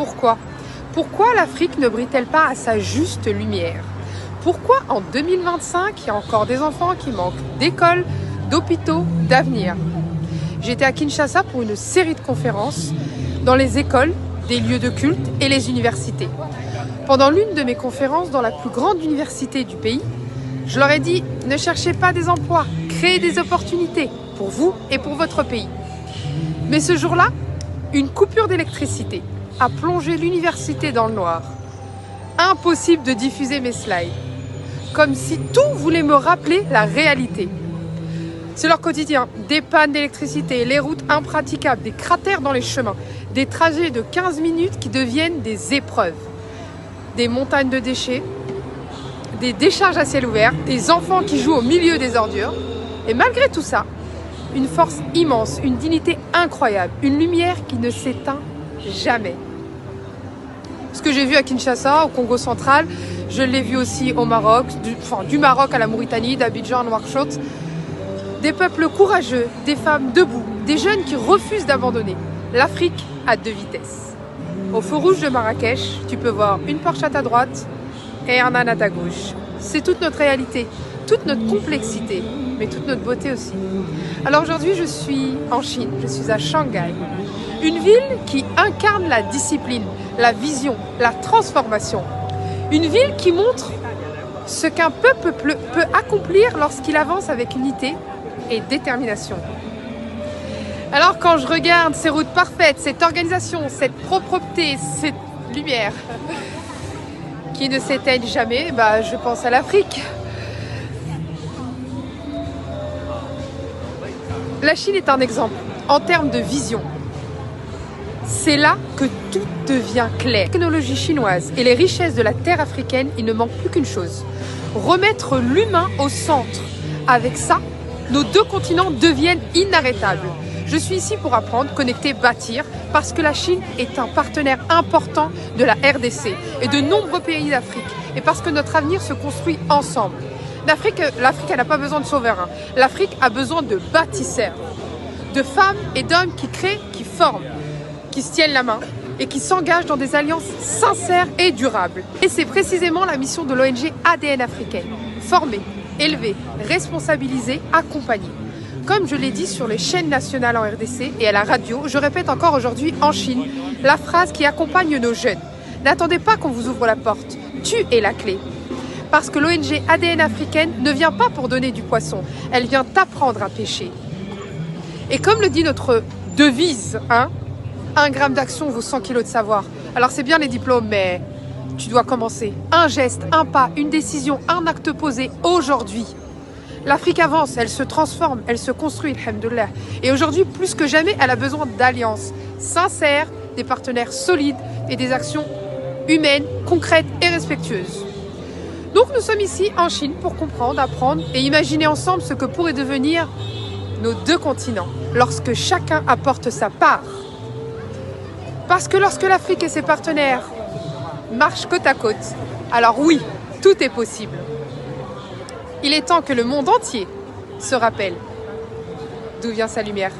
Pourquoi? Pourquoi l'Afrique ne brille-t-elle pas à sa juste lumière? Pourquoi en 2025, il y a encore des enfants qui manquent d'écoles, d'hôpitaux, d'avenir? J'étais à Kinshasa pour une série de conférences dans les écoles, des lieux de culte et les universités. Pendant l'une de mes conférences dans la plus grande université du pays, je leur ai dit « Ne cherchez pas des emplois, créez des opportunités pour vous et pour votre pays ». Mais ce jour-là, une coupure d'électricité a plongé l'université dans le noir. Impossible de diffuser mes slides, comme si tout voulait me rappeler la réalité. C'est leur quotidien, des pannes d'électricité, les routes impraticables, des cratères dans les chemins, des trajets de 15 minutes qui deviennent des épreuves, des montagnes de déchets, des décharges à ciel ouvert, des enfants qui jouent au milieu des ordures. Et malgré tout ça, une force immense, une dignité incroyable, une lumière qui ne s'éteint jamais. Ce que j'ai vu à Kinshasa, au Congo central, je l'ai vu aussi au Maroc, du Maroc à la Mauritanie, d'Abidjan à Nouakchott. Des peuples courageux, des femmes debout, des jeunes qui refusent d'abandonner. L'Afrique à 2 vitesses. Au feu rouge de Marrakech, tu peux voir une Porsche à ta droite et un âne à ta gauche. C'est toute notre réalité, toute notre complexité, mais toute notre beauté aussi. Alors aujourd'hui, je suis en Chine, je suis à Shanghai. Une ville qui incarne la discipline, la vision, la transformation. Une ville qui montre ce qu'un peuple peut accomplir lorsqu'il avance avec unité et détermination. Alors quand je regarde ces routes parfaites, cette organisation, cette propreté, cette lumière qui ne s'éteignent jamais, je pense à l'Afrique. La Chine est un exemple en termes de vision. C'est là que tout devient clair. La technologie chinoise et les richesses de la terre africaine, il ne manque plus qu'une chose. Remettre l'humain au centre. Avec ça, nos 2 continents deviennent inarrêtables. Je suis ici pour apprendre, connecter, bâtir, parce que la Chine est un partenaire important de la RDC et de nombreux pays d'Afrique. Et parce que notre avenir se construit ensemble. L'Afrique, elle n'a pas besoin de sauveurs. L'Afrique a besoin de bâtisseurs, de femmes et d'hommes qui créent, qui forment, qui se tiennent la main et qui s'engagent dans des alliances sincères et durables. Et c'est précisément la mission de l'ONG ADN africaine. Former, élever, responsabiliser, accompagner. Comme je l'ai dit sur les chaînes nationales en RDC et à la radio, je répète encore aujourd'hui en Chine la phrase qui accompagne nos jeunes. N'attendez pas qu'on vous ouvre la porte, tu es la clé. Parce que l'ONG ADN africaine ne vient pas pour donner du poisson, elle vient t'apprendre à pêcher. Et comme le dit notre devise, 1 gramme d'action vaut 100 kilos de savoir. Alors c'est bien les diplômes, mais tu dois commencer. Un geste, un pas, une décision, un acte posé aujourd'hui. L'Afrique avance, elle se transforme, elle se construit, alhamdoulilah. Et aujourd'hui, plus que jamais, elle a besoin d'alliances sincères, des partenaires solides et des actions humaines, concrètes et respectueuses. Donc nous sommes ici en Chine pour comprendre, apprendre et imaginer ensemble ce que pourrait devenir nos 2 continents lorsque chacun apporte sa part. Parce que lorsque l'Afrique et ses partenaires marchent côte à côte, alors oui, tout est possible. Il est temps que le monde entier se rappelle d'où vient sa lumière.